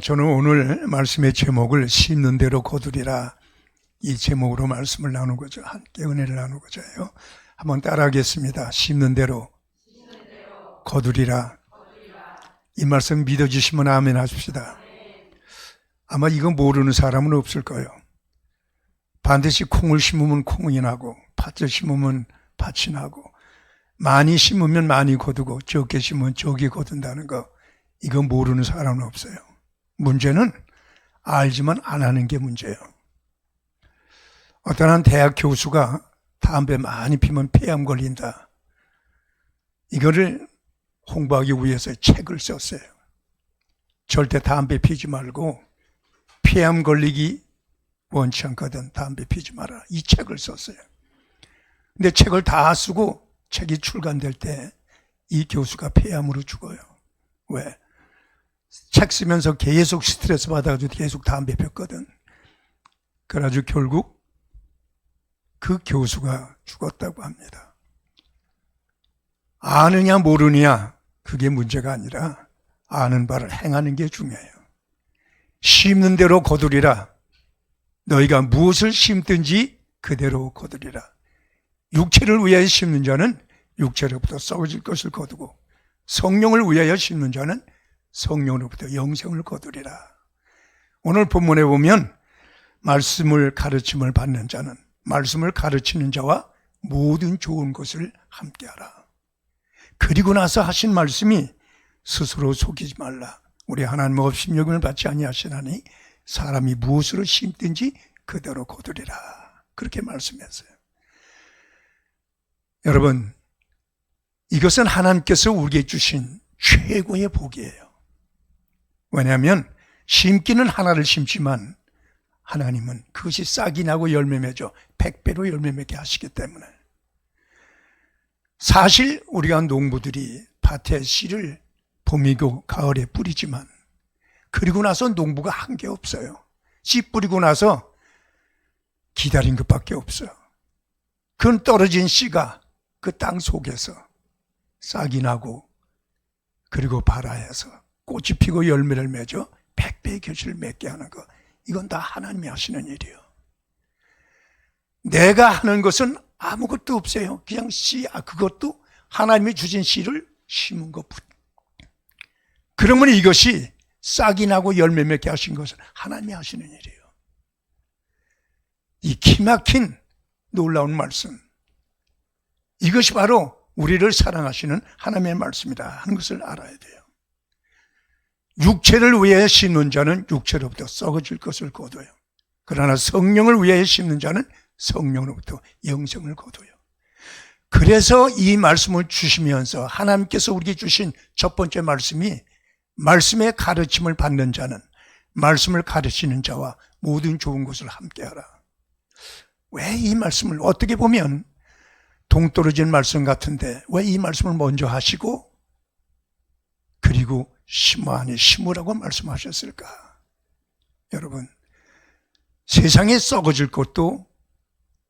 저는 오늘 말씀의 제목을 심는 대로 거두리라, 이 제목으로 말씀을 나누고자, 함께 은혜를 나누고자 해요. 한번 따라하겠습니다. 심는 대로 거두리라. 이 말씀 믿어주시면 아멘 하십시다. 아마 이거 모르는 사람은 없을 거예요. 반드시 콩을 심으면 콩이 나고, 팥을 심으면 팥이 나고, 많이 심으면 많이 거두고 적게 심으면 적게 거둔다는 거, 이거 모르는 사람은 없어요. 문제는 알지만 안 하는 게 문제예요. 어떤 한 대학 교수가 담배 많이 피면 폐암 걸린다, 이거를 홍보하기 위해서 책을 썼어요. 절대 담배 피지 말고, 폐암 걸리기 원치 않거든 담배 피지 마라, 이 책을 썼어요. 근데 책을 다 쓰고 책이 출간될 때 이 교수가 폐암으로 죽어요. 왜? 책 쓰면서 계속 스트레스 받아가지고 계속 담배 폈거든. 그래가지고 결국 그 교수가 죽었다고 합니다. 아느냐 모르느냐 그게 문제가 아니라 아는 바를 행하는 게 중요해요. 심는 대로 거두리라. 너희가 무엇을 심든지 그대로 거두리라. 육체를 위하여 심는 자는 육체로부터 썩어질 것을 거두고, 성령을 위하여 심는 자는 성령으로부터 영생을 거두리라. 오늘 본문에 보면 말씀을 가르침을 받는 자는 말씀을 가르치는 자와 모든 좋은 것을 함께하라. 그리고 나서 하신 말씀이 스스로 속이지 말라. 우리 하나님 없이 여김을 받지 아니하시나니 사람이 무엇으로 심든지 그대로 거두리라. 그렇게 말씀했어요. 여러분, 이것은 하나님께서 우리에게 주신 최고의 복이에요. 왜냐하면 심기는 하나를 심지만 하나님은 그것이 싹이 나고 열매 맺어 100배로 열매 맺게 하시기 때문에. 사실 우리가 농부들이 밭에 씨를 봄이고 가을에 뿌리지만, 그리고 나서 농부가 한 게 없어요. 씨 뿌리고 나서 기다린 것밖에 없어요. 그건 떨어진 씨가 그 땅 속에서 싹이 나고, 그리고 발아해서 꽃이 피고 열매를 맺어 100배의 결실을 맺게 하는 것, 이건 다 하나님이 하시는 일이에요. 내가 하는 것은 아무것도 없어요. 그냥 씨, 그것도 하나님이 주신 씨를 심은 것뿐. 그러면 이것이 싹이 나고 열매 맺게 하신 것은 하나님이 하시는 일이에요. 이 기막힌 놀라운 말씀, 이것이 바로 우리를 사랑하시는 하나님의 말씀이다 하는 것을 알아야 돼요. 육체를 위하여 심는 자는 육체로부터 썩어질 것을 거둬요. 그러나 성령을 위하여 심는 자는 성령으로부터 영생을 거둬요. 그래서 이 말씀을 주시면서 하나님께서 우리에게 주신 첫 번째 말씀이, 말씀의 가르침을 받는 자는 말씀을 가르치는 자와 모든 좋은 것을 함께하라. 왜 이 말씀을, 어떻게 보면 동떨어진 말씀 같은데 왜 이 말씀을 먼저 하시고 그리고 심으하니 심으라고 말씀하셨을까? 여러분, 세상에 썩어질 것도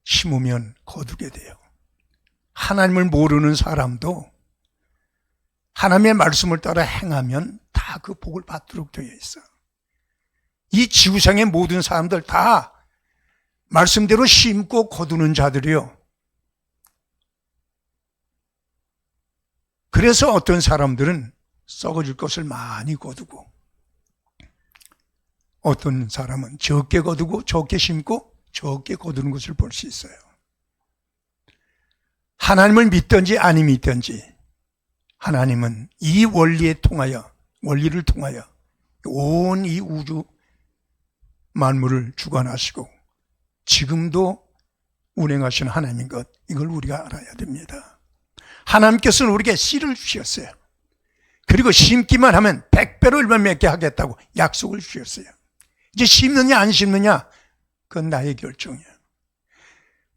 심으면 거두게 돼요. 하나님을 모르는 사람도 하나님의 말씀을 따라 행하면 다 그 복을 받도록 되어 있어. 이 지구상의 모든 사람들 다 말씀대로 심고 거두는 자들이요. 그래서 어떤 사람들은 썩어질 것을 많이 거두고, 어떤 사람은 적게 거두고 적게 심고 적게 거두는 것을 볼 수 있어요. 하나님을 믿든지 아니 믿든지 하나님은 이 원리를 통하여 온 이 우주 만물을 주관하시고 지금도 운행하시는 하나님인 것, 이걸 우리가 알아야 됩니다. 하나님께서는 우리에게 씨를 주셨어요. 그리고 심기만 하면 100배로 열매 맺게 하겠다고 약속을 주셨어요. 이제 심느냐 안 심느냐, 그건 나의 결정이에요.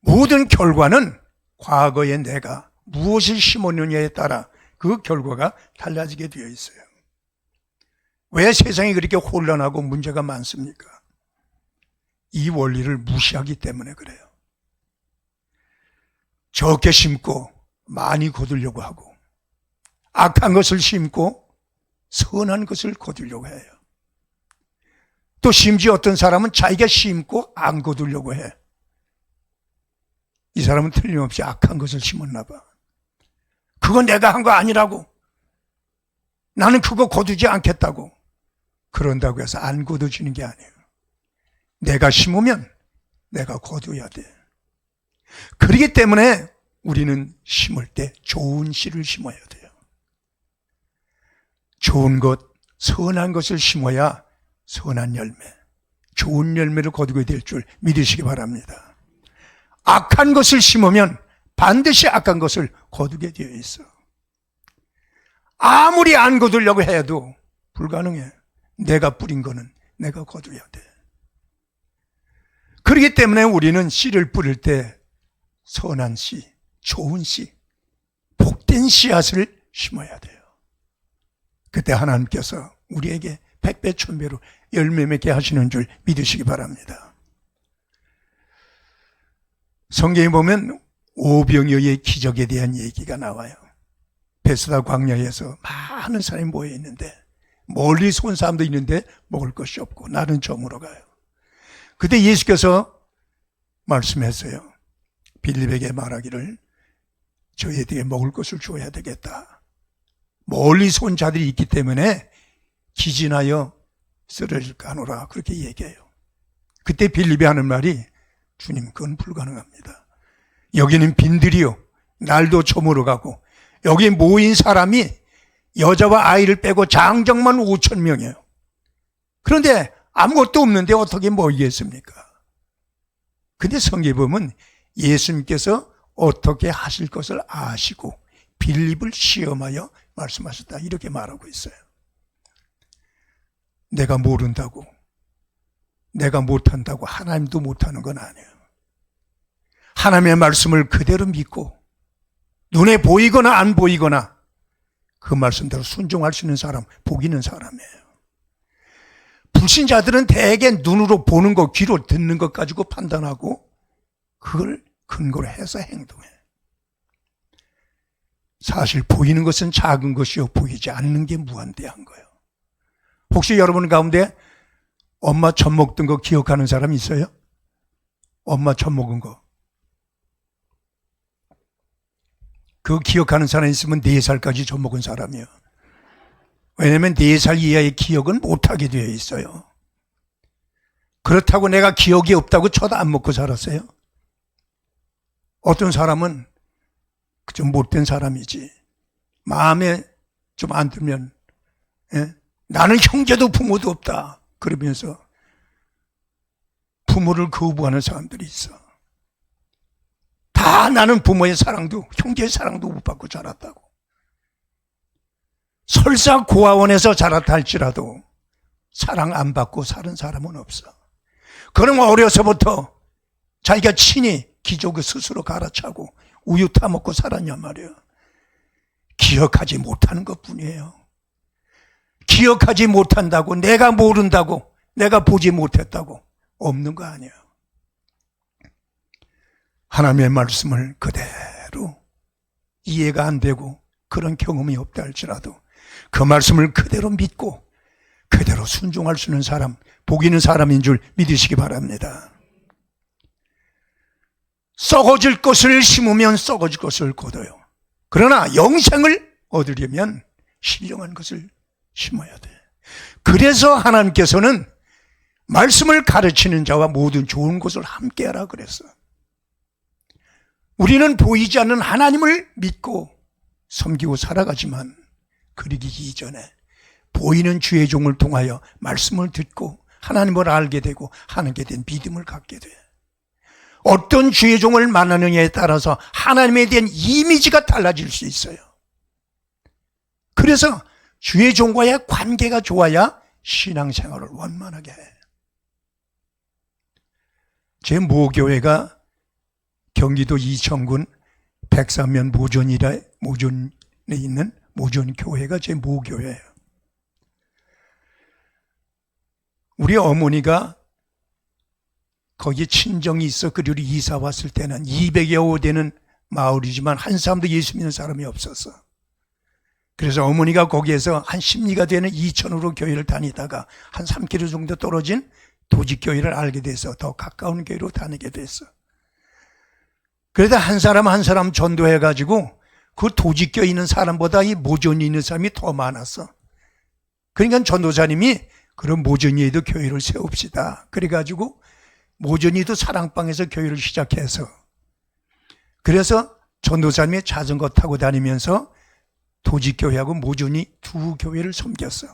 모든 결과는 과거에 내가 무엇을 심었느냐에 따라 그 결과가 달라지게 되어 있어요. 왜 세상이 그렇게 혼란하고 문제가 많습니까? 이 원리를 무시하기 때문에 그래요. 적게 심고 많이 거두려고 하고, 악한 것을 심고 선한 것을 거두려고 해요. 또 심지어 어떤 사람은 자기가 심고 안 거두려고 해. 이 사람은 틀림없이 악한 것을 심었나 봐. 그건 내가 한 거 아니라고. 나는 그거 거두지 않겠다고. 그런다고 해서 안 거둬지는 게 아니에요. 내가 심으면 내가 거둬야 돼. 그렇기 때문에 우리는 심을 때 좋은 씨를 심어야 돼요. 좋은 것, 선한 것을 심어야 선한 열매, 좋은 열매를 거두게 될 줄 믿으시기 바랍니다. 악한 것을 심으면 반드시 악한 것을 거두게 되어 있어. 아무리 안 거두려고 해도 불가능해. 내가 뿌린 거는 내가 거둬야 돼. 그렇기 때문에 우리는 씨를 뿌릴 때 선한 씨, 좋은 씨, 복된 씨앗을 심어야 돼요. 그때 하나님께서 우리에게 백배 천배로 열매 맺게 하시는 줄 믿으시기 바랍니다. 성경에 보면 오병이어의 기적에 대한 얘기가 나와요. 베스다 광야에서 많은 사람이 모여 있는데 멀리서 온 사람도 있는데 먹을 것이 없고 나는 저물어 가요. 그때 예수께서 말씀했어요. 빌립에게 말하기를 저희에게 먹을 것을 줘야 되겠다. 멀리서 온 자들이 있기 때문에 기진하여 쓰러질까 하노라 그렇게 얘기해요. 그때 빌립이 하는 말이 주님 그건 불가능합니다. 여기는 빈들이요 날도 저물어 가고 여기 모인 사람이 여자와 아이를 빼고 장정만 5천 명이에요. 그런데 아무것도 없는데 어떻게 모이겠습니까? 근데 성경에 보면 예수님께서 어떻게 하실 것을 아시고 빌립을 시험하여 말씀하셨다 이렇게 말하고 있어요. 내가 모른다고, 내가 못한다고 하나님도 못하는 건 아니에요. 하나님의 말씀을 그대로 믿고 눈에 보이거나 안 보이거나 그 말씀대로 순종할 수 있는 사람, 복 있는 사람이에요. 불신자들은 대개 눈으로 보는 것, 귀로 듣는 것 가지고 판단하고 그걸 근거로 해서 행동해. 사실 보이는 것은 작은 것이요 보이지 않는 게 무한대한 거예요. 혹시 여러분 가운데 엄마 젖 먹던 거 기억하는 사람 있어요? 엄마 젖 먹은 거. 그거 기억하는 사람 있으면 4살까지 젖 먹은 사람이에요. 왜냐하면 4살 이하의 기억은 못하게 되어 있어요. 그렇다고 내가 기억이 없다고 젖 안 먹고 살았어요? 어떤 사람은 좀 못된 사람이지. 마음에 좀 안 들면 나는 형제도 부모도 없다. 그러면서 부모를 거부하는 사람들이 있어. 다 나는 부모의 사랑도 형제의 사랑도 못 받고 자랐다고. 설사 고아원에서 자랐다 할지라도 사랑 안 받고 사는 사람은 없어. 그럼 어려서부터 자기가 친히 기저귀 스스로 갈아차고 우유 타먹고 살았냔 말이에요. 기억하지 못하는 것뿐이에요. 기억하지 못한다고, 내가 모른다고, 내가 보지 못했다고 없는 거 아니에요. 하나님의 말씀을 그대로 이해가 안 되고 그런 경험이 없다 할지라도 그 말씀을 그대로 믿고 그대로 순종할 수 있는 사람, 복 있는 사람인 줄 믿으시기 바랍니다. 썩어질 것을 심으면 썩어질 것을 거둬요. 그러나 영생을 얻으려면 신령한 것을 심어야 돼. 그래서 하나님께서는 말씀을 가르치는 자와 모든 좋은 것을 함께하라 그랬어. 우리는 보이지 않는 하나님을 믿고 섬기고 살아가지만 그러기 이전에 보이는 주의 종을 통하여 말씀을 듣고 하나님을 알게 되고 하나님께 대한 믿음을 갖게 돼. 어떤 주의 종을 만나느냐에 따라서 하나님에 대한 이미지가 달라질 수 있어요. 그래서 주의 종과의 관계가 좋아야 신앙생활을 원만하게 해. 제 모교회가 경기도 이천군 백산면 모전에 있는 모전교회가 제 모교회예요. 우리 어머니가 거기에 친정이 있어 그리로 이사 왔을 때는 200여 호 되는 마을이지만 한 사람도 예수 믿는 사람이 없었어. 그래서 어머니가 거기에서 한 심리가 되는 이천으로 교회를 다니다가 한 3km 정도 떨어진 도직교회를 알게 돼서 더 가까운 교회로 다니게 됐어. 그래도 한 사람 한 사람 전도해가지고 그 도직교회 있는 사람보다 이 모전이 있는 사람이 더 많았어. 그러니까 전도사님이 그런 모전이에도 교회를 세웁시다. 그래가지고 모전이도 사랑방에서 교회를 시작해서, 그래서 전도사님이 자전거 타고 다니면서 도직교회하고 모전이 두 교회를 섬겼어.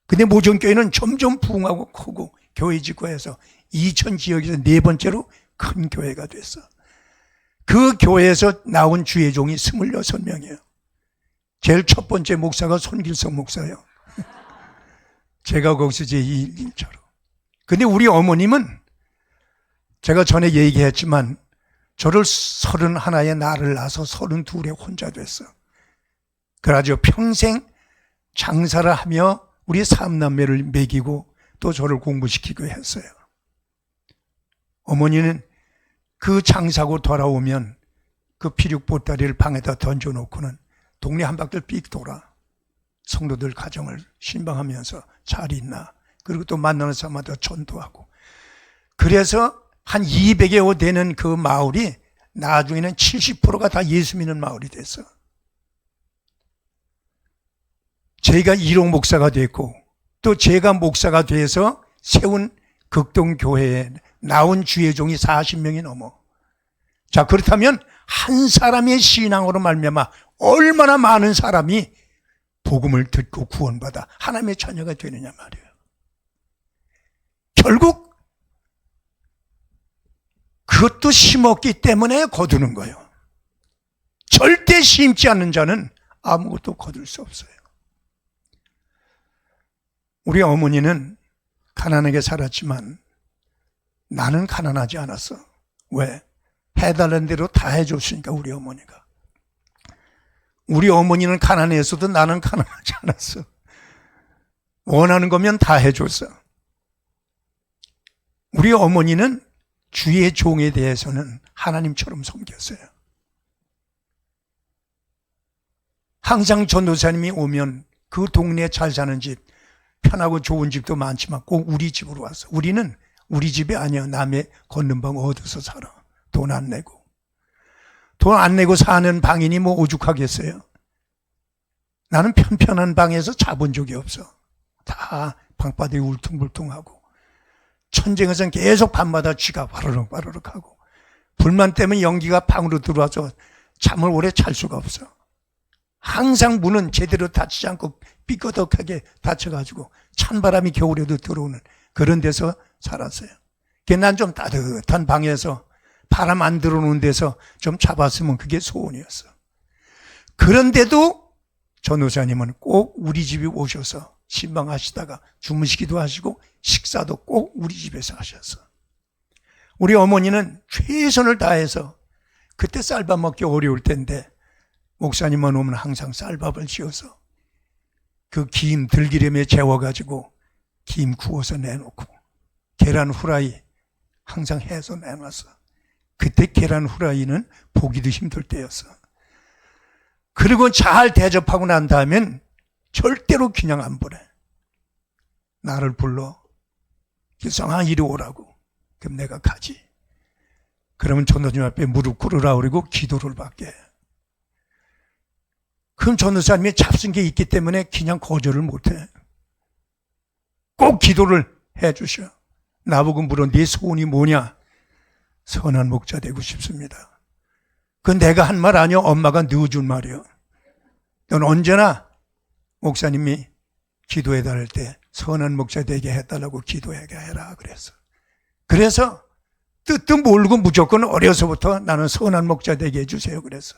근데 모전교회는 점점 부흥하고 크고 교회 짓고 해서 이천 지역에서 네 번째로 큰 교회가 됐어. 그 교회에서 나온 주의 종이 26명이에요. 제일 첫 번째 목사가 손길성 목사예요. 제가 거기서 제2일차로. 근데 우리 어머님은 제가 전에 얘기했지만 저를 31에 나를 낳아서 32에 혼자 됐어. 그래가지고 평생 장사를 하며 우리 삼남매를 먹이고 또 저를 공부시키고 했어요. 어머니는 그 장사고 돌아오면 그 피륙 보따리를 방에다 던져놓고는 동네 한 바퀴를 삑 돌아 성도들 가정을 신방하면서 잘 있나, 그리고 또 만나는 사람마다 전도하고. 그래서 한 200여 되는 그 마을이 나중에는 70%가 다 예수 믿는 마을이 됐어. 제가 1호 목사가 됐고 또 제가 목사가 돼서 세운 극동교회에 나온 주의 종이 40명이 넘어. 자, 그렇다면 한 사람의 신앙으로 말미암아 얼마나 많은 사람이 복음을 듣고 구원받아 하나님의 자녀가 되느냐 말이에요. 결국 그것도 심었기 때문에 거두는 거예요. 절대 심지 않는 자는 아무것도 거둘 수 없어요. 우리 어머니는 가난하게 살았지만 나는 가난하지 않았어. 왜? 해달라는 대로 다 해줬으니까. 우리 어머니가. 우리 어머니는 가난했어도 나는 가난하지 않았어. 원하는 거면 다 해줬어. 우리 어머니는 주의 종에 대해서는 하나님처럼 섬겼어요. 항상 전도사님이 오면 그 동네에 잘 사는 집, 편하고 좋은 집도 많지만 꼭 우리 집으로 왔어. 우리는 우리 집이 아니야. 남의 걷는 방 얻어서 살아. 돈 안 내고. 돈 안 내고 사는 방이니 뭐 오죽하겠어요. 나는 편편한 방에서 자본 적이 없어. 다 방바닥이 울퉁불퉁하고, 천정에서는 계속 밤마다 쥐가 바르륵 바르륵 하고, 불만 때문에 연기가 방으로 들어와서 잠을 오래 잘 수가 없어. 항상 문은 제대로 닫히지 않고 삐거덕하게 닫혀가지고 찬바람이 겨울에도 들어오는 그런 데서 살았어요. 난 좀 따뜻한 방에서 바람 안 들어오는 데서 좀 잡았으면 그게 소원이었어. 그런데도 전도사님은 꼭 우리 집에 오셔서 신방하시다가 주무시기도 하시고 식사도 꼭 우리 집에서 하셨어. 우리 어머니는 최선을 다해서, 그때 쌀밥 먹기 어려울 텐데 목사님만 오면 항상 쌀밥을 지어서 그 김 들기름에 재워가지고 김 구워서 내놓고, 계란 후라이 항상 해서 내놨어. 그때 계란 후라이는 보기도 힘들 때였어. 그리고 잘 대접하고 난 다음엔 절대로 그냥 안 보내. 나를 불러. 기성아 이리 오라고. 그럼 내가 가지. 그러면 전도사님 앞에 무릎 꿇으라 그러고 기도를 받게. 그럼 전도사님이 잡순 게 있기 때문에 그냥 거절을 못해. 꼭 기도를 해 주셔. 나보고 물어 네 소원이 뭐냐? 선한 목자 되고 싶습니다. 그건 내가 한 말 아니야. 엄마가 넣어준 말이야. 넌 언제나 목사님이 기도해 달할 때 선한 목자 되게 해달라고 기도하게 해라 그랬어. 그래서 뜻도 모르고 무조건 어려서부터 나는 선한 목자 되게 해주세요 그랬어.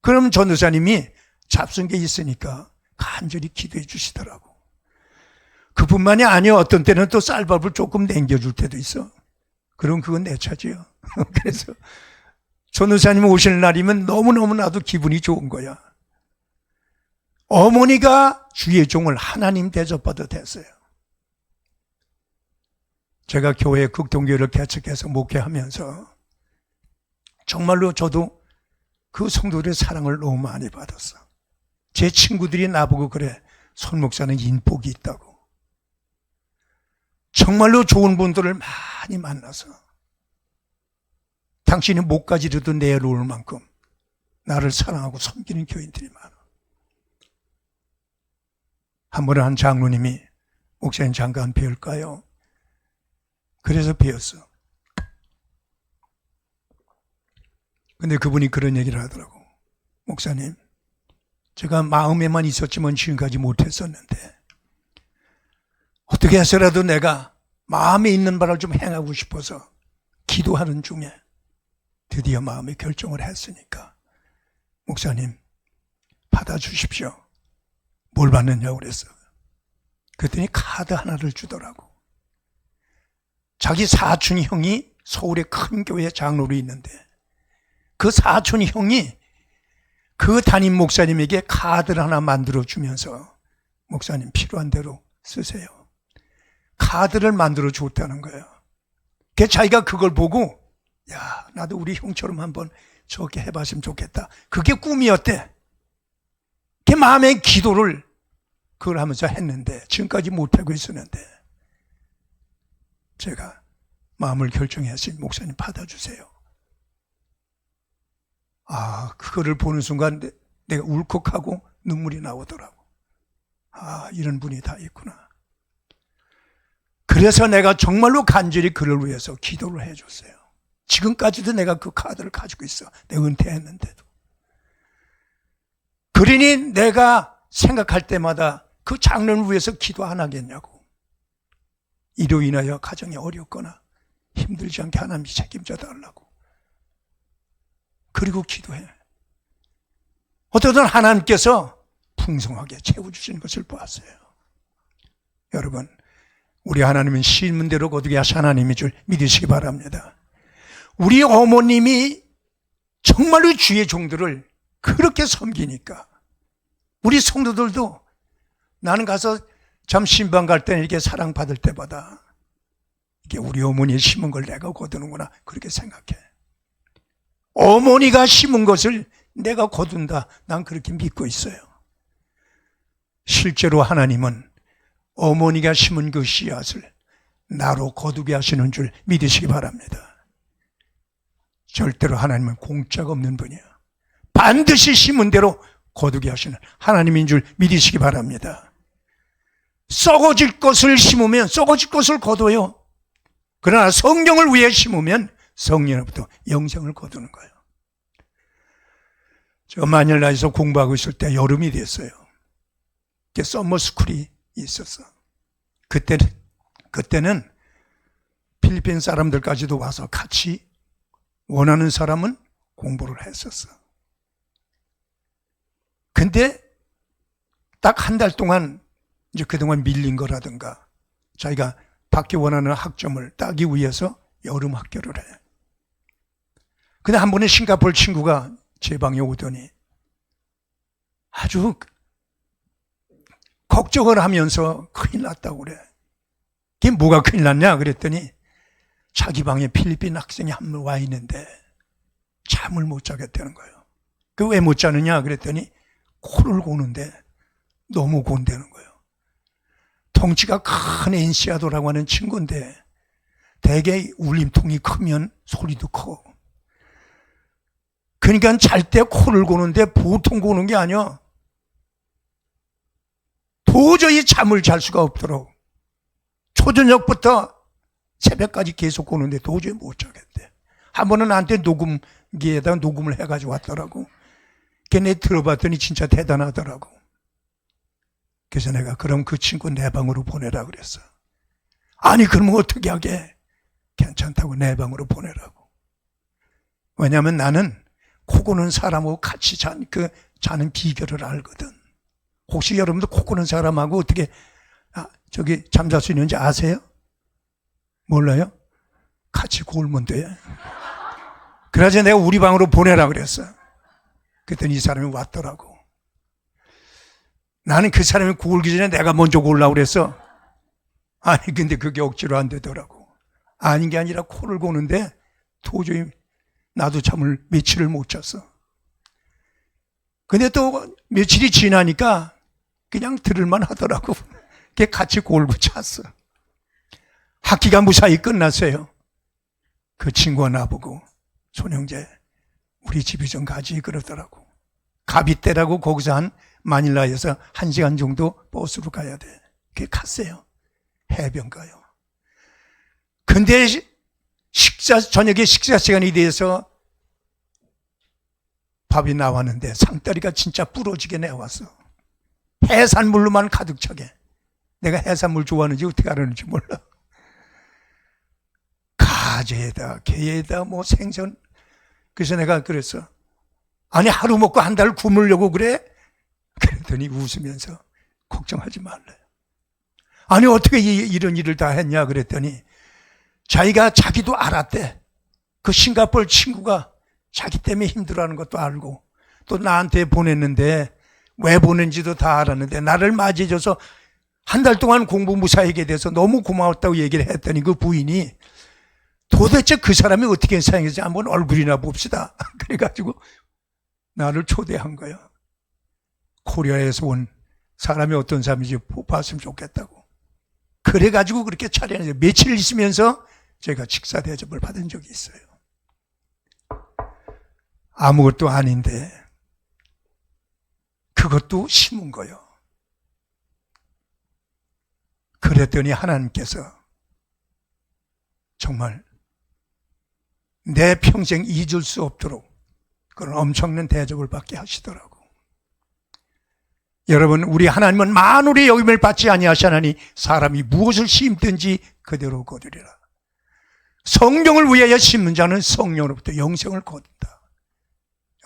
그럼 전도사님이 잡순 게 있으니까 간절히 기도해 주시더라고. 그뿐만이 아니야. 어떤 때는 또 쌀밥을 조금 남겨줄 때도 있어. 그럼 그건 내 차지요. 그래서 전도사님 오실 날이면 너무너무 나도 기분이 좋은 거야. 어머니가 주의 종을 하나님 대접받아 됐어요. 제가 교회 극동교회를 개척해서 목회하면서 정말로 저도 그 성도들의 사랑을 너무 많이 받았어. 제 친구들이 나보고 그래. 손 목사는 인복이 있다고. 정말로 좋은 분들을 많이 만나서 당신이 목까지라도 내려올 만큼 나를 사랑하고 섬기는 교인들이 많아. 한 번은 한 장로님이 목사님 잠깐 배울까요? 그래서 배웠어. 근데 그분이 그런 얘기를 하더라고. 목사님, 제가 마음에만 있었지만 지금까지 못했었는데 어떻게 해서라도 내가 마음에 있는 바를 좀 행하고 싶어서 기도하는 중에 드디어 마음의 결정을 했으니까 목사님 받아주십시오. 뭘 받느냐고 그랬어. 그랬더니 카드 하나를 주더라고. 자기 사촌 형이 서울의 큰 교회 장로로 있는데 그 사촌 형이 그 담임 목사님에게 카드를 하나 만들어 주면서 목사님 필요한 대로 쓰세요. 카드를 만들어 줬다는 거예요. 그 자기가 그걸 보고 야, 나도 우리 형처럼 한번 저렇게 해봤으면 좋겠다. 그게 꿈이었대. 그 마음의 기도를 그걸 하면서 했는데 지금까지 못하고 있었는데 제가 마음을 결정했으니 목사님 받아주세요. 아, 그거를 보는 순간 내가 울컥하고 눈물이 나오더라고. 아, 이런 분이 다 있구나. 그래서 내가 정말로 간절히 그를 위해서 기도를 해줬어요. 지금까지도 내가 그 카드를 가지고 있어. 내가 은퇴했는데도. 그러니 내가 생각할 때마다 그 장로를 위해서 기도 안 하겠냐고. 이로 인하여 가정이 어렵거나 힘들지 않게 하나님이 책임져 달라고. 그리고 기도해. 어떠든 하나님께서 풍성하게 채워주시는 것을 보았어요. 여러분, 우리 하나님은 시문대로 거두게 하신 하나님인 줄 믿으시기 바랍니다. 우리 어머님이 정말로 주의 종들을 그렇게 섬기니까 우리 성도들도 나는 가서 참 신방 갈 때는 이렇게 사랑받을 때마다 이게 우리 어머니의 심은 걸 내가 거두는구나 그렇게 생각해. 어머니가 심은 것을 내가 거둔다. 난 그렇게 믿고 있어요. 실제로 하나님은 어머니가 심은 그 씨앗을 나로 거두게 하시는 줄 믿으시기 바랍니다. 절대로 하나님은 공짜가 없는 분이야. 반드시 심은 대로 거두게 하시는 하나님인 줄 믿으시기 바랍니다. 썩어질 것을 심으면 썩어질 것을 거둬요. 그러나 성령을 위해 심으면 성령으로부터 영생을 거두는 거예요. 제가 마닐라에서 공부하고 있을 때 여름이 됐어요. 서머스쿨이 있었어. 그때는 필리핀 사람들까지도 와서 같이 원하는 사람은 공부를 했었어. 근데 딱 한 달 동안 이제 그동안 밀린 거라든가 자기가 받기 원하는 학점을 따기 위해서 여름 학교를 해. 근데 한 번에 싱가포르 친구가 제 방에 오더니 아주 걱정을 하면서 큰일 났다고 그래. 그게 뭐가 큰일 났냐 그랬더니 자기 방에 필리핀 학생이 한 명 와 있는데 잠을 못 자겠다는 거예요. 그 왜 못 자느냐 그랬더니 코를 고는데 너무 곤대는 거예요. 덩치가 큰 엔시아도라고 하는 친구인데 대개 울림통이 크면 소리도 커. 그러니까 잘 때 코를 고는데 보통 고는 게 아니야. 도저히 잠을 잘 수가 없더라고. 초저녁부터 새벽까지 계속 고는데 도저히 못 자겠대. 한 번은 나한테 녹음기에다 녹음을 해가지고 왔더라고. 걔네 들어봤더니 진짜 대단하더라고. 그래서 내가 그럼 그 친구 내 방으로 보내라 그랬어. 아니 그러면 어떻게 하게? 괜찮다고 내 방으로 보내라고. 왜냐하면 나는 코 고는 사람하고 같이 자는 비결을 알거든. 혹시 여러분도 코 고는 사람하고 어떻게 저기 잠잘 수 있는지 아세요? 몰라요? 같이 골면 돼. 그래서 내가 우리 방으로 보내라 그랬어. 그랬더니 이 사람이 왔더라고. 나는 그 사람이 골기 전에 내가 먼저 골라고 그랬어. 아니 근데 그게 억지로 안 되더라고. 아닌 게 아니라 코를 고는데 도저히 나도 잠을 며칠을 못 잤어. 근데 또 며칠이 지나니까 그냥 들을만 하더라고. 그게 같이 골고 찼어. 학기가 무사히 끝났어요. 그 친구가 나보고, 손형제, 우리 집이 좀 가지 그러더라고. 가비대라고 거기서 마닐라에서 1시간 정도 버스로 가야 돼. 그게 갔어요. 해변가요. 근데 저녁에 식사 시간이 돼서 밥이 나왔는데 상다리가 진짜 부러지게 내왔어. 해산물로만 가득 차게. 내가 해산물 좋아하는지 어떻게 알았는지 몰라. 가재에다 게에다 뭐 생선. 그래서 내가 그랬어. 아니 하루 먹고 한 달 굶으려고 그래? 그랬더니 웃으면서 걱정하지 말래. 아니 어떻게 이런 일을 다 했냐 그랬더니 자기도 알았대. 그 싱가포르 친구가 자기 때문에 힘들어하는 것도 알고 또 나한테 보냈는데 왜 보낸지도 다 알았는데 나를 맞이해줘서 한 달 동안 공부 무사하게 돼서 너무 고마웠다고 얘기를 했더니 그 부인이 도대체 그 사람이 어떻게 생겼는지 한번 얼굴이나 봅시다. 그래가지고 나를 초대한 거야. 코리아에서 온 사람이 어떤 사람인지 봤으면 좋겠다고. 그래가지고 그렇게 차려내서 며칠 있으면서 제가 식사 대접을 받은 적이 있어요. 아무것도 아닌데 그것도 심은 거예요. 그랬더니 하나님께서 정말 내 평생 잊을 수 없도록 그런 엄청난 대접을 받게 하시더라고. 여러분, 우리 하나님은 만물의 여김을 받지 아니하시나니 사람이 무엇을 심든지 그대로 거두리라. 성령을 위하여 심는 자는 성령으로부터 영생을 거둔다.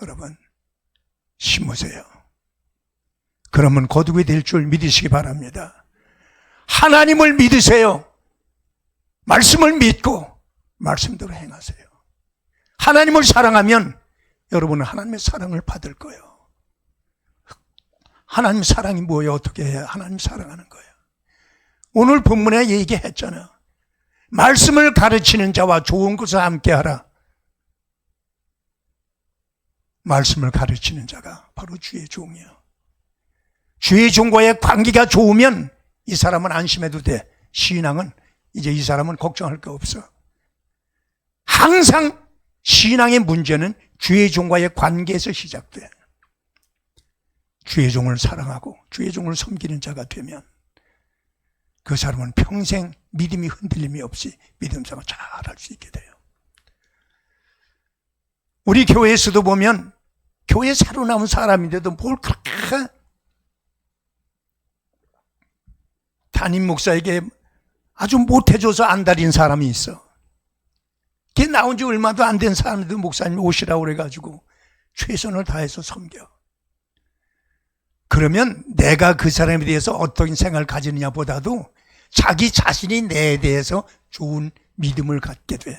여러분, 심으세요. 그러면 거두게 될 줄 믿으시기 바랍니다. 하나님을 믿으세요. 말씀을 믿고 말씀대로 행하세요. 하나님을 사랑하면 여러분은 하나님의 사랑을 받을 거예요. 하나님 사랑이 뭐예요? 어떻게 해야 하나님 사랑하는 거예요? 오늘 본문에 얘기했잖아요. 말씀을 가르치는 자와 좋은 것을 함께하라. 말씀을 가르치는 자가 바로 주의 종이에요. 주의 종과의 관계가 좋으면 이 사람은 안심해도 돼. 신앙은 이제 이 사람은 걱정할 거 없어. 항상 신앙의 문제는 주의 종과의 관계에서 시작돼. 주의 종을 사랑하고 주의 종을 섬기는 자가 되면 그 사람은 평생 믿음이 흔들림이 없이 믿음 생활 잘 할 수 있게 돼요. 우리 교회에서도 보면 교회 새로 나온 사람인데도 뭘 그렇게 담임 목사에게 아주 못해줘서 안달인 사람이 있어. 걔 나온 지 얼마도 안 된 사람인데 목사님 오시라고 그래가지고 최선을 다해서 섬겨. 그러면 내가 그 사람에 대해서 어떤 생각을 가지느냐 보다도 자기 자신이 내에 대해서 좋은 믿음을 갖게 돼.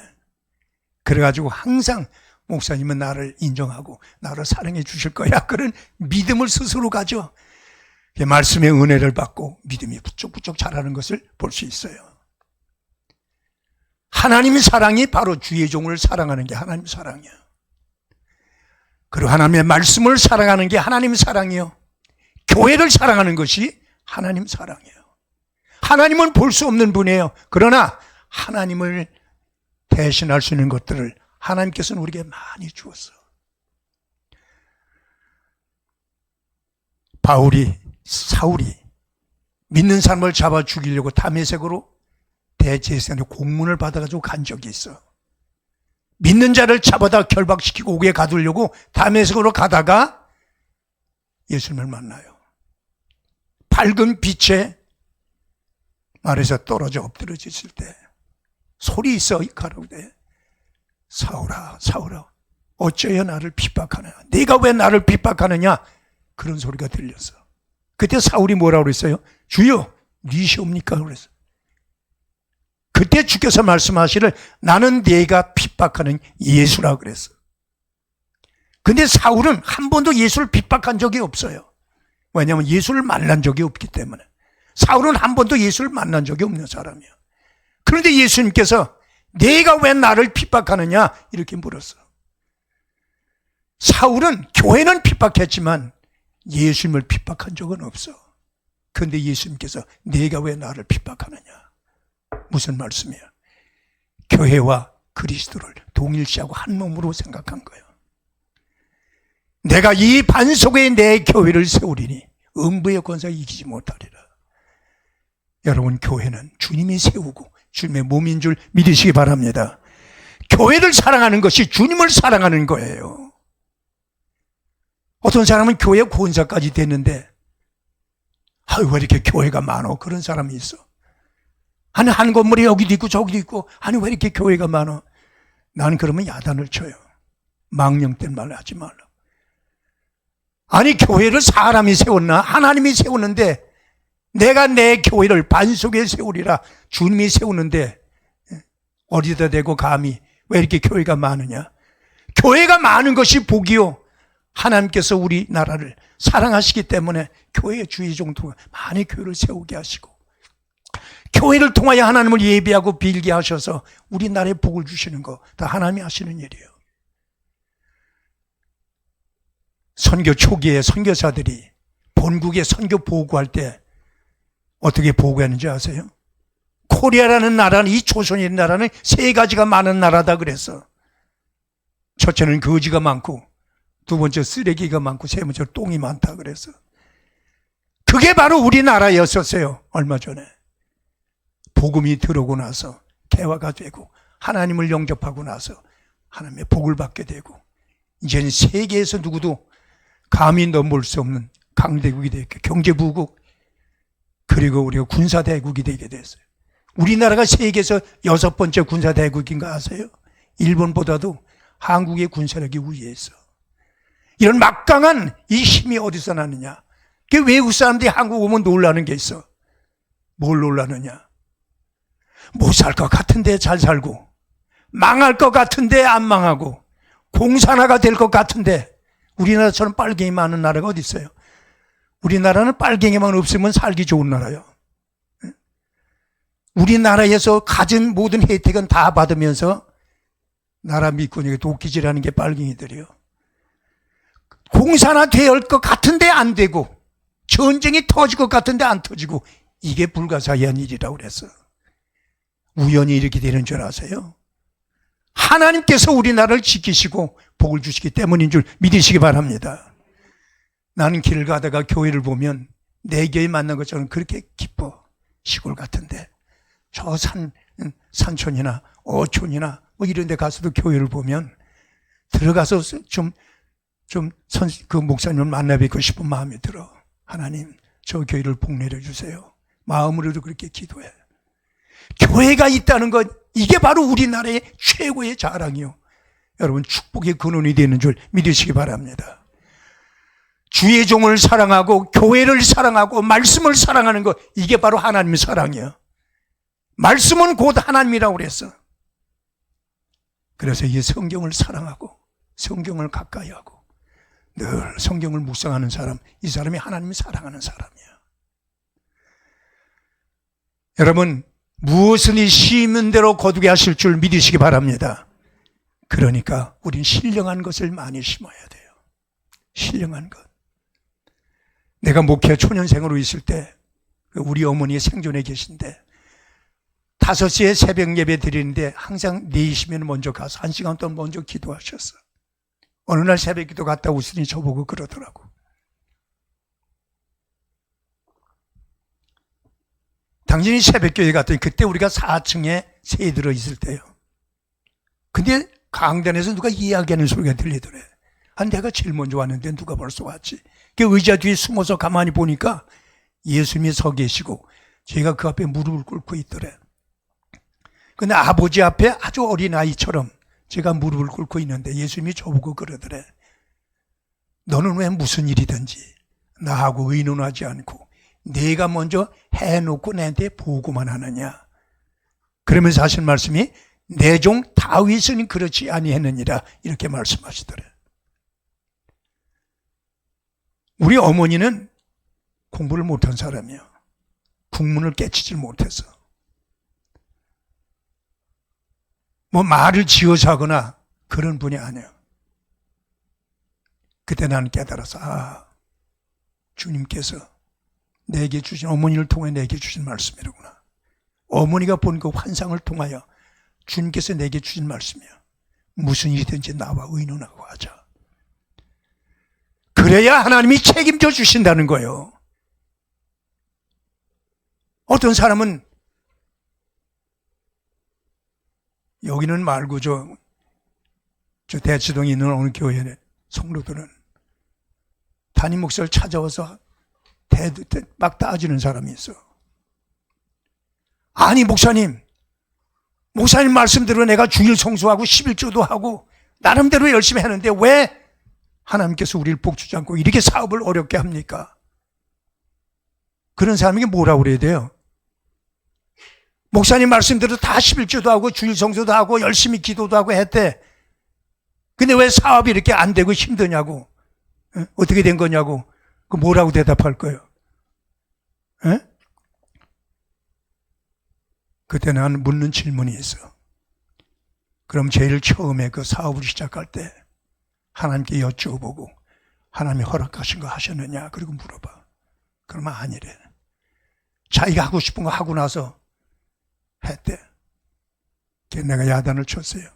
그래가지고 항상 목사님은 나를 인정하고 나를 사랑해 주실 거야. 그런 믿음을 스스로 가져. 말씀의 은혜를 받고 믿음이 부쩍부쩍 자라는 것을 볼 수 있어요. 하나님의 사랑이 바로 주의 종을 사랑하는 게 하나님의 사랑이에요. 그리고 하나님의 말씀을 사랑하는 게 하나님의 사랑이에요. 교회를 사랑하는 것이 하나님 사랑이에요. 하나님은 볼 수 없는 분이에요. 그러나 하나님을 대신할 수 있는 것들을 하나님께서는 우리에게 많이 주었어. 사울이 믿는 사람을 잡아 죽이려고 다메섹으로 대제사장의 공문을 받아가지고 간 적이 있어. 믿는 자를 잡아다 결박시키고 옥에 가두려고 다메섹으로 가다가 예수님을 만나요. 밝은 빛에 말에서 떨어져 엎드러졌을 때 소리 있어 가로되 사울아 사울아 어찌하여 나를 핍박하느냐, 네가 왜 나를 핍박하느냐, 그런 소리가 들렸어. 그때 사울이 뭐라고 그랬어요? 주여 니시옵니까? 그랬어. 그때 주께서 말씀하시를 나는 네가 핍박하는 예수라고 그랬어. 근데 사울은 한 번도 예수를 핍박한 적이 없어요. 왜냐하면 예수를 만난 적이 없기 때문에. 사울은 한 번도 예수를 만난 적이 없는 사람이야. 그런데 예수님께서 네가 왜 나를 핍박하느냐 이렇게 물었어. 사울은 교회는 핍박했지만 예수님을 핍박한 적은 없어. 그런데 예수님께서 내가 왜 나를 핍박하느냐? 무슨 말씀이야? 교회와 그리스도를 동일시하고 한 몸으로 생각한 거예요. 내가 이 반석에 내 교회를 세우리니 음부의 권세가 이기지 못하리라. 여러분, 교회는 주님이 세우고 주님의 몸인 줄 믿으시기 바랍니다. 교회를 사랑하는 것이 주님을 사랑하는 거예요. 어떤 사람은 교회 권사까지 됐는데 왜 이렇게 교회가 많어? 그런 사람이 있어. 아니, 한 건물에 여기도 있고 저기도 있고, 아니 왜 이렇게 교회가 많아? 나는 그러면 야단을 쳐요. 망령된 말 하지 말라. 아니, 교회를 사람이 세웠나? 하나님이 세웠는데 내가 내 교회를 반석에 세우리라 주님이 세우는데 어디다 대고 감히 왜 이렇게 교회가 많으냐? 교회가 많은 것이 복이요, 하나님께서 우리나라를 사랑하시기 때문에 교회의 주의 종도가 많이 교회를 세우게 하시고 교회를 통하여 하나님을 예배하고 빌게 하셔서 우리나라에 복을 주시는 거 다 하나님이 하시는 일이에요. 선교 초기에 선교사들이 본국에 선교 보고할 때 어떻게 보고했는지 아세요? 코리아라는 나라는, 이 조선이라는 나라는 세 가지가 많은 나라다 그랬어. 첫째는 거지가 많고, 두 번째 쓰레기가 많고, 세 번째 똥이 많다 그랬어. 그게 바로 우리나라였었어요. 얼마 전에 복음이 들어오고 나서 개화가 되고 하나님을 영접하고 나서 하나님의 복을 받게 되고 이제는 세계에서 누구도 감히 넘볼 수 없는 강대국이 되고 경제부국, 그리고 우리가 군사대국이 되게 됐어요. 우리나라가 세계에서 6번째 군사대국인 거 아세요? 일본보다도 한국의 군사력이 우위에 있어. 이런 막강한 이 힘이 어디서 나느냐? 그 외국 사람들이 한국 오면 놀라는 게 있어. 뭘 놀라느냐? 못 살 것 같은데 잘 살고, 망할 것 같은데 안 망하고, 공산화가 될 것 같은데, 우리나라처럼 빨갱이 많은 나라가 어디 있어요? 우리나라는 빨갱이만 없으면 살기 좋은 나라예요. 우리나라에서 가진 모든 혜택은 다 받으면서 나라 밑구녕에 도끼질하는 게 빨갱이들이요. 공산화 될 것 같은데 안 되고, 전쟁이 터질 것 같은데 안 터지고, 이게 불가사의한 일이라고 그랬어. 우연히 이렇게 되는 줄 아세요? 하나님께서 우리나라를 지키시고 복을 주시기 때문인 줄 믿으시기 바랍니다. 나는 길을 가다가 교회를 보면 내 교회 만난 것처럼 그렇게 기뻐. 시골 같은데 저 산촌이나 어촌이나 뭐 이런 데 가서도 교회를 보면 들어가서 그 목사님을 만나 뵙고 싶은 마음이 들어. 하나님, 저 교회를 복내려 주세요. 마음으로도 그렇게 기도해. 교회가 있다는 것, 이게 바로 우리나라의 최고의 자랑이요. 여러분, 축복의 근원이 되는 줄 믿으시기 바랍니다. 주의 종을 사랑하고 교회를 사랑하고 말씀을 사랑하는 것, 이게 바로 하나님의 사랑이에요. 말씀은 곧 하나님이라고 그랬어. 그래서 이 성경을 사랑하고 성경을 가까이 하고 늘 성경을 묵상하는 사람, 이 사람이 하나님을 사랑하는 사람이야. 여러분, 무엇은 이 심은 대로 거두게 하실 줄 믿으시기 바랍니다. 그러니까 우린 신령한 것을 많이 심어야 돼요. 신령한 것. 내가 목회 초년생으로 있을 때 우리 어머니 생존에 계신데 5시에 새벽 예배 드리는데 항상 4시면 먼저 가서 1시간 동안 먼저 기도하셨어. 어느 날 새벽 기도 갔다 오시더니 저보고 그러더라고. 당신이 새벽교회 갔더니 그때 우리가 4층에 새 들어 있을 때요. 근데 강단에서 누가 이야기하는 소리가 들리더래. 내가 제일 먼저 왔는데 누가 벌써 왔지. 그 의자 뒤에 숨어서 가만히 보니까 예수님이 서 계시고 제가 그 앞에 무릎을 꿇고 있더래. 근데 아버지 앞에 아주 어린아이처럼 제가 무릎을 꿇고 있는데 예수님이 저보고 그러더래. 너는 왜 무슨 일이든지 나하고 의논하지 않고 내가 먼저 해놓고 나한테 보고만 하느냐. 그러면서 하신 말씀이 내 종 다윗은 그렇지 아니했느니라, 이렇게 말씀하시더래. 우리 어머니는 공부를 못한 사람이요. 국문을 깨치질 못해서 뭐 말을 지어서 하거나 그런 분이 아니에요. 그때 나는 깨달아서 주님께서 내게 주신, 어머니를 통해 내게 주신 말씀이로구나. 어머니가 본 그 환상을 통하여 주님께서 내게 주신 말씀이야. 무슨 일이든지 나와 의논하고 하자. 그래야 하나님이 책임져 주신다는 거예요. 어떤 사람은 여기는 말고 저 대치동에 있는 어느 교회 성도들은 담임 목사를 찾아와서 막 따지는 사람이 있어. 아니 목사님 말씀대로 내가 주일 성수하고 11조도 하고 나름대로 열심히 하는데 왜 하나님께서 우리를 복주지 않고 이렇게 사업을 어렵게 합니까? 그런 사람에게 뭐라고 그래야 돼요? 목사님 말씀대로 다 11조도 하고 주일 성수도 하고 열심히 기도도 하고 했대. 근데 왜 사업이 이렇게 안 되고 힘드냐고. 어떻게 된 거냐고. 그 뭐라고 대답할 거예요? 에? 그때 나는 묻는 질문이 있어. 그럼 제일 처음에 그 사업을 시작할 때 하나님께 여쭤보고 하나님이 허락하신 거 하셨느냐? 그리고 물어봐. 그러면 아니래. 자기가 하고 싶은 거 하고 나서 했대. 내가 야단을 쳤어요.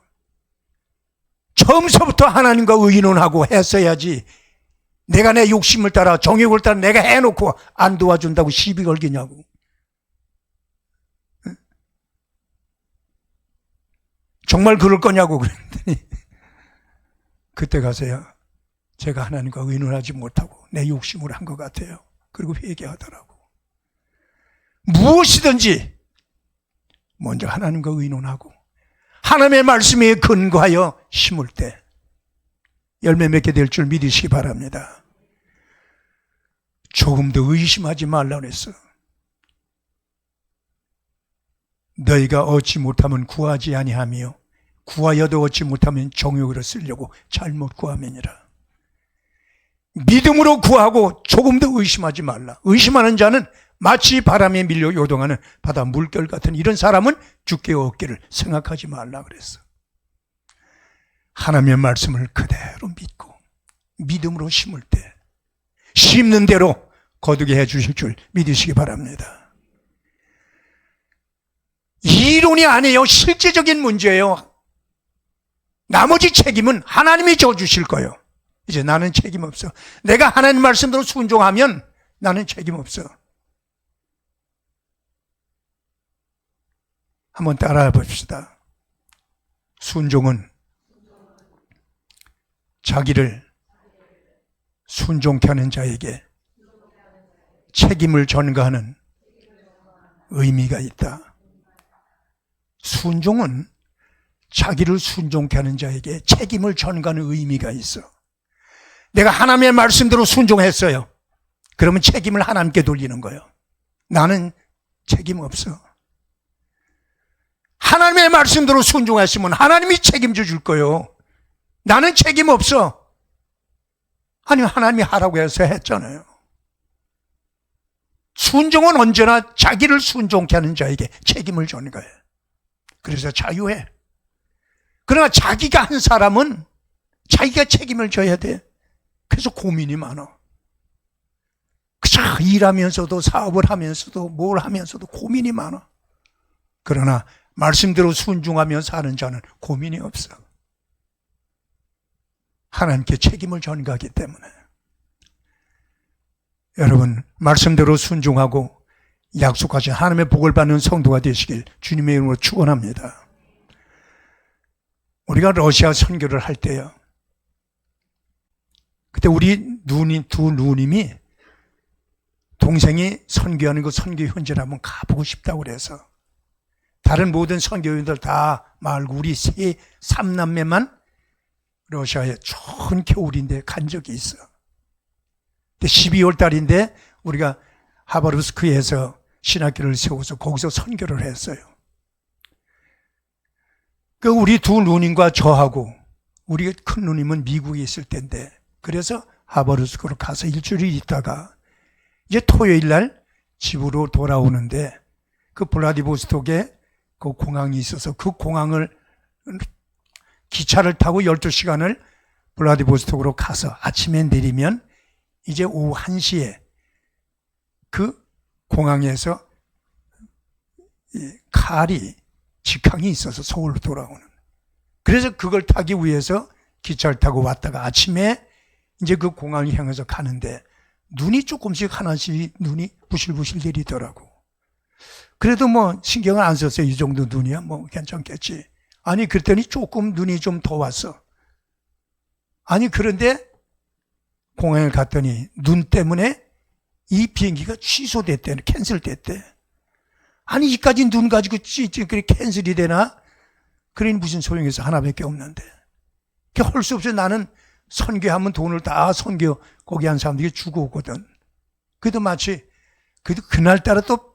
처음서부터 하나님과 의논하고 했어야지 내가 내 욕심을 따라 정욕을 따라 내가 해놓고 안 도와준다고 시비 걸기냐고. 정말 그럴 거냐고 그랬더니 그때 가서야 제가 하나님과 의논하지 못하고 내 욕심으로 한 것 같아요. 그리고 회개하더라고. 무엇이든지 먼저 하나님과 의논하고 하나님의 말씀에 근거하여 심을 때 열매 맺게 될 줄 믿으시기 바랍니다. 조금 더 의심하지 말라 그랬어. 너희가 얻지 못하면 구하지 아니하며 구하여도 얻지 못하면 정욕으로 쓰려고 잘못 구함이니라. 믿음으로 구하고 조금 더 의심하지 말라. 의심하는 자는 마치 바람에 밀려 요동하는 바다 물결 같은 이런 사람은 주께 얻기를 생각하지 말라 그랬어. 하나님의 말씀을 그대로 믿고 믿음으로 심을 때 심는 대로 거두게 해 주실 줄 믿으시기 바랍니다. 이론이 아니에요. 실제적인 문제예요. 나머지 책임은 하나님이 져주실 거예요. 이제 나는 책임 없어. 내가 하나님 말씀대로 순종하면 나는 책임 없어. 한번 따라해 봅시다. 순종은 자기를 순종케 하는 자에게 책임을 전가하는 의미가 있다. 순종은 자기를 순종케 하는 자에게 책임을 전가하는 의미가 있어. 내가 하나님의 말씀대로 순종했어요. 그러면 책임을 하나님께 돌리는 거예요. 나는 책임 없어. 하나님의 말씀대로 순종했으면 하나님이 책임져 줄 거예요. 나는 책임 없어. 아니 하나님이 하라고 해서 했잖아요. 순종은 언제나 자기를 순종케 하는 자에게 책임을 주는 거예요. 그래서 자유해. 그러나 자기가 한 사람은 자기가 책임을 져야 돼. 그래서 고민이 많아. 그저 일하면서도 사업을 하면서도 뭘 하면서도 고민이 많아. 그러나 말씀대로 순종하며 사는 자는 고민이 없어. 하나님께 책임을 전가하기 때문에. 여러분 말씀대로 순종하고 약속하신 하나님의 복을 받는 성도가 되시길 주님의 이름으로 축원합니다. 우리가 러시아 선교를 할 때요. 그때 우리 두 누님이 동생이 선교하는 그 선교 현지를 한번 가보고 싶다고 그래서 다른 모든 선교인들 다 말고 우리 삼남매만 러시아에 추운 겨울인데 간 적이 있어. 12월 달인데 우리가 하바rov스크에서 신학교를 세워서 거기서 선교를 했어요. 그 우리 두 누님과 저하고 우리 큰 누님은 미국에 있을 때인데 그래서 하바rov스크로 가서 일주일 있다가 이제 토요일 날 집으로 돌아오는데 그 블라디보스톡에 그 공항이 있어서 그 공항을 기차를 타고 12시간을 블라디보스톡으로 가서 아침에 내리면 이제 오후 1시에 그 공항에서 이 칼이 직항이 있어서 서울로 돌아오는. 그래서 그걸 타기 위해서 기차를 타고 왔다가 아침에 이제 그 공항을 향해서 가는데 눈이 조금씩 하나씩 눈이 부실부실 내리더라고. 그래도 뭐 신경을 안 썼어요. 이 정도 눈이야 뭐 괜찮겠지. 아니 그랬더니 조금 눈이 좀 더 왔어. 아니 그런데 공항에 갔더니 눈 때문에 이 비행기가 취소됐대. 캔슬됐대. 아니 이까지 눈 가지고 그렇게 캔슬이 되나? 그러니 무슨 소용이서 하나밖에 없는데. 할 수 없이 나는 선교하면 돈을 다 선교 거기 한 사람들이 주고 오거든. 그래도 마치 그래도 그날따라 또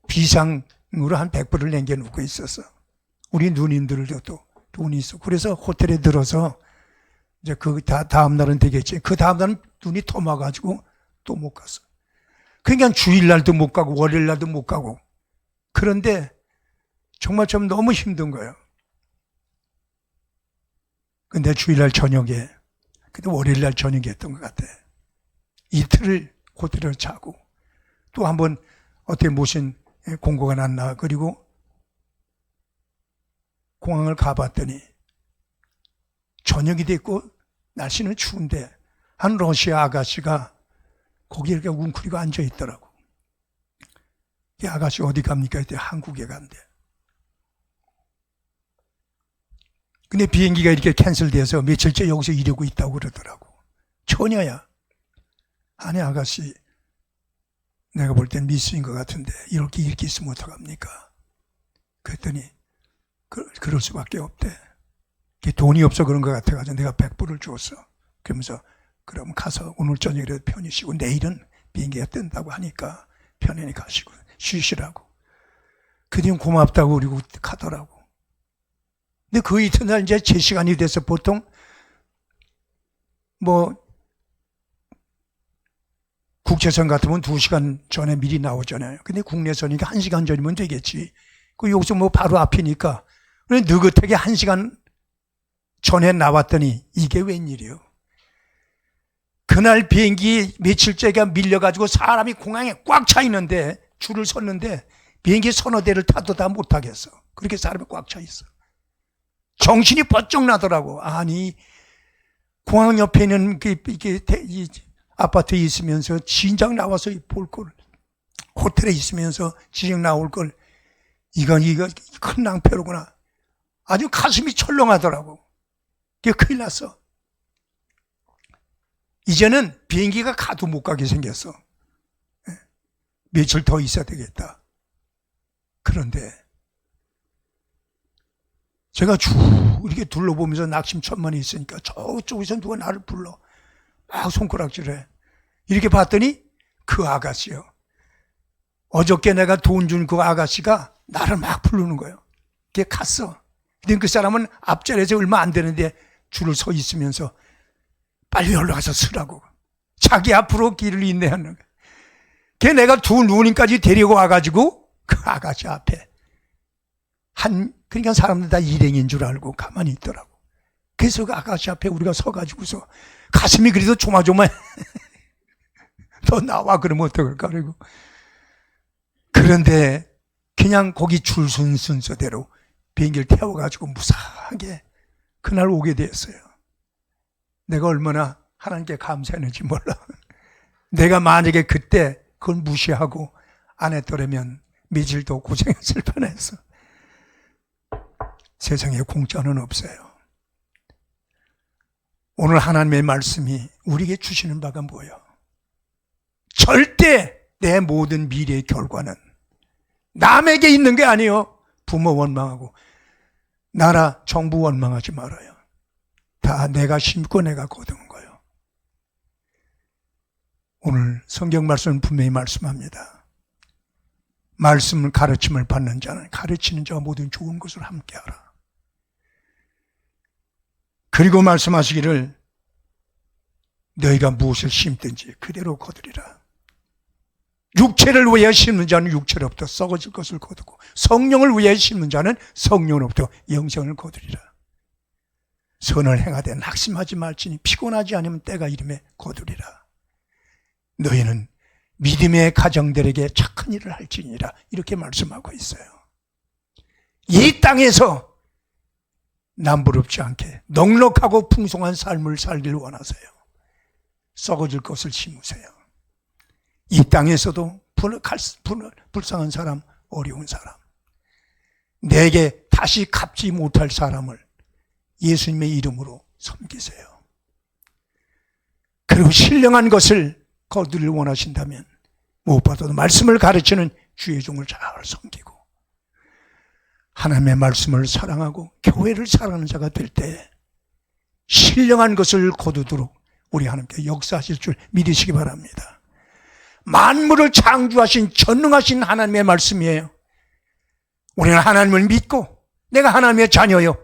비상으로 한 100불을 남겨놓고 있었어. 우리 누님들도 또 돈이 있어. 그래서 호텔에 들어서 이제 그 다음 날은 되겠지. 그 다음 날은 눈이 터마가지고 또 못 갔어. 그러니까 주일날도 못 가고 월요일날도 못 가고. 그런데 정말 좀 너무 힘든 거예요. 근데 주일날 저녁에, 근데 월요일날 저녁에 했던 것 같아. 이틀을 호텔을 자고 또 한번 어떻게 모신 공고가 났나. 그리고 공항을 가봤더니 저녁이 됐고 날씨는 추운데 한 러시아 아가씨가 거기 이렇게 웅크리고 앉아 있더라고. 이 아가씨 어디 갑니까? 그때 한국에 간대. 근데 비행기가 이렇게 캔슬돼서 며칠째 여기서 이러고 있다고 그러더라고. 처녀야. 아니 아가씨 내가 볼 땐 미스인 것 같은데 이렇게 있으면 어떡합니까? 그랬더니 그럴 수밖에 없대. 돈이 없어 그런 것 같아가지고 내가 100불을 줬어. 그러면서 그럼 가서 오늘 저녁이라도 편히 쉬고 내일은 비행기가 뜬다고 하니까 편안히 가시고 쉬시라고. 그 뒤엔 고맙다고 그리고 가더라고. 근데 그 이튿날 이제 제 시간이 돼서 보통 뭐 국제선 같으면 2시간 전에 미리 나오잖아요. 근데 국내선이니까 1시간 전이면 되겠지. 그 여기서 뭐 바로 앞이니까. 그런데 느긋하게 1시간 전에 나왔더니 이게 웬일이요? 그날 비행기 며칠째가 밀려가지고 사람이 공항에 꽉 차 있는데 줄을 섰는데 비행기 서너 대를 타도 다 못하겠어. 그렇게 사람이 꽉 차 있어. 정신이 번쩍 나더라고. 아니 공항 옆에 있는 이 아파트에 있으면서 진작 나와서 볼 걸, 호텔에 있으면서 진작 나올 걸, 이거 큰 낭패로구나. 아주 가슴이 철렁하더라고. 그게 큰일 났어. 이제는 비행기가 가도 못 가게 생겼어. 며칠 더 있어야 되겠다. 그런데 제가 쭉 이렇게 둘러보면서 낙심천만이 있으니까 저쪽에서 누가 나를 불러. 막 손가락질해. 이렇게 봤더니 그 아가씨요. 어저께 내가 돈 준 그 아가씨가 나를 막 부르는 거예요. 걔 갔어. 근데 그 사람은 앞자리에서 얼마 안 되는데 줄을 서 있으면서 빨리 올라가서 쓰라고. 자기 앞으로 길을 인내하는 거예요. 걔 내가 두 누님까지 데리고 와가지고 그 아가씨 앞에 그러니까 사람들 다 일행인 줄 알고 가만히 있더라고. 그래서 그 아가씨 앞에 우리가 서가지고서 가슴이 그래도 조마조마해. 너 나와 그러면 어떡할까 그리고. 그런데 그냥 거기 줄 선 순서대로 비행기를 태워가지고 무사하게 그날 오게 되었어요. 내가 얼마나 하나님께 감사했는지 몰라. 내가 만약에 그때 그걸 무시하고 안 했더라면 며칠 더 고생했을 뻔했어. 세상에 공짜는 없어요. 오늘 하나님의 말씀이 우리에게 주시는 바가 뭐예요? 절대 내 모든 미래의 결과는 남에게 있는 게 아니에요. 부모 원망하고 나라, 정부 원망하지 말아요. 다 내가 심고 내가 거두는 거예요. 오늘 성경 말씀은 분명히 말씀합니다. 말씀을 가르침을 받는 자는 가르치는 자와 모든 좋은 것을 함께하라. 그리고 말씀하시기를 너희가 무엇을 심든지 그대로 거두리라. 육체를 위하여 심는 자는 육체로부터 썩어질 것을 거두고 성령을 위하여 심는 자는 성령으로부터 영생을 거두리라. 선을 행하되 낙심하지 말지니 피곤하지 않으면 때가 이름에 거두리라. 너희는 믿음의 가정들에게 착한 일을 할지니라 이렇게 말씀하고 있어요. 이 땅에서 남부럽지 않게 넉넉하고 풍성한 삶을 살길 원하세요. 썩어질 것을 심으세요. 이 땅에서도 불쌍한 사람, 어려운 사람, 내게 다시 갚지 못할 사람을 예수님의 이름으로 섬기세요. 그리고 신령한 것을 거두길 원하신다면 무엇보다도 말씀을 가르치는 주의 종을 잘 섬기고 하나님의 말씀을 사랑하고 교회를 사랑하는 자가 될 때 신령한 것을 거두도록 우리 하나님께 역사하실 줄 믿으시기 바랍니다. 만물을 창조하신 전능하신 하나님의 말씀이에요. 우리는 하나님을 믿고 내가 하나님의 자녀요,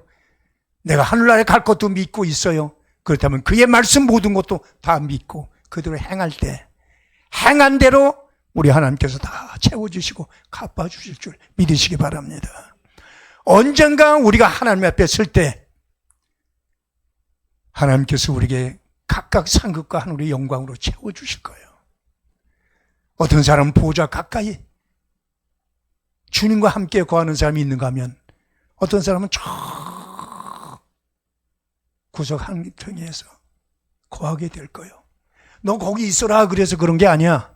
내가 하늘나라에 갈 것도 믿고 있어요. 그렇다면 그의 말씀 모든 것도 다 믿고 그대로 행할 때 행한 대로 우리 하나님께서 다 채워주시고 갚아주실 줄 믿으시기 바랍니다. 언젠가 우리가 하나님 앞에 설 때 하나님께서 우리에게 각각 상급과 하늘의 영광으로 채워주실 거예요. 어떤 사람은 보좌 가까이 주님과 함께 거하는 사람이 있는가 하면 어떤 사람은 저 구석 한평에서 거하게 될 거예요. 너 거기 있어라 그래서 그런 게 아니야.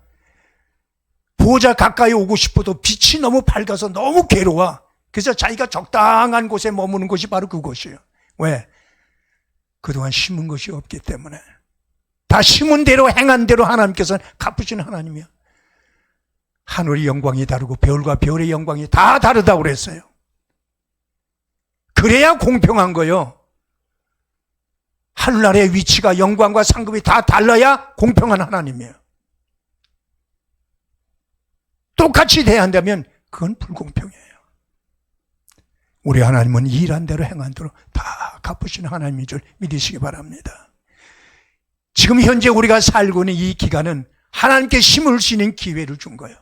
보좌 가까이 오고 싶어도 빛이 너무 밝아서 너무 괴로워. 그래서 자기가 적당한 곳에 머무는 것이 바로 그것이에요. 왜? 그동안 심은 것이 없기 때문에. 다 심은 대로 행한 대로 하나님께서는 갚으시는 하나님이야. 하늘의 영광이 다르고 별과 별의 영광이 다 다르다고 그랬어요. 그래야 공평한 거예요. 하늘나라의 위치가 영광과 상급이 다 달라야 공평한 하나님이에요. 똑같이 대한다면 그건 불공평해요. 우리 하나님은 일한 대로 행한 대로 다 갚으시는 하나님인 줄 믿으시기 바랍니다. 지금 현재 우리가 살고 있는 이 기간은 하나님께 심을 수 있는 기회를 준 거예요.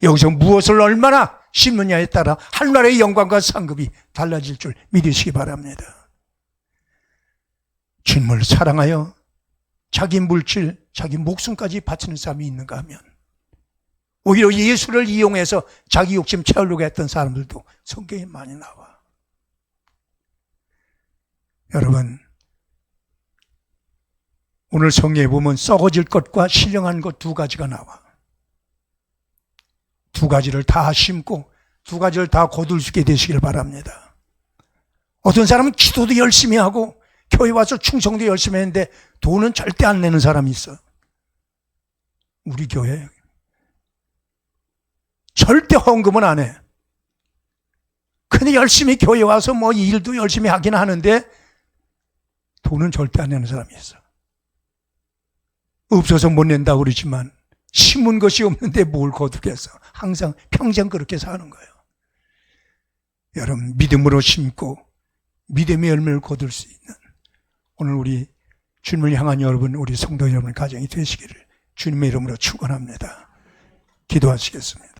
여기서 무엇을 얼마나 심느냐에 따라 하늘나라의 영광과 상급이 달라질 줄 믿으시기 바랍니다. 주님을 사랑하여 자기 물질, 자기 목숨까지 바치는 사람이 있는가 하면 오히려 예수를 이용해서 자기 욕심 채우려고 했던 사람들도 성경에 많이 나와. 여러분, 오늘 성경에 보면 썩어질 것과 신령한 것 두 가지가 나와. 두 가지를 다 심고 두 가지를 다 거둘 수 있게 되시길 바랍니다. 어떤 사람은 기도도 열심히 하고 교회 와서 충성도 열심히 했는데 돈은 절대 안 내는 사람이 있어. 우리 교회 절대 헌금은 안 해. 근데 열심히 교회 와서 뭐 일도 열심히 하긴 하는데 돈은 절대 안 내는 사람이 있어. 없어서 못 낸다고 그러지만 심은 것이 없는데 뭘 거두겠어. 항상 평생 그렇게 사는 거예요. 여러분, 믿음으로 심고 믿음의 열매를 거둘 수 있는 오늘 우리 주님을 향한 여러분, 우리 성도 여러분 가정이 되시기를 주님의 이름으로 축원합니다. 기도하시겠습니다.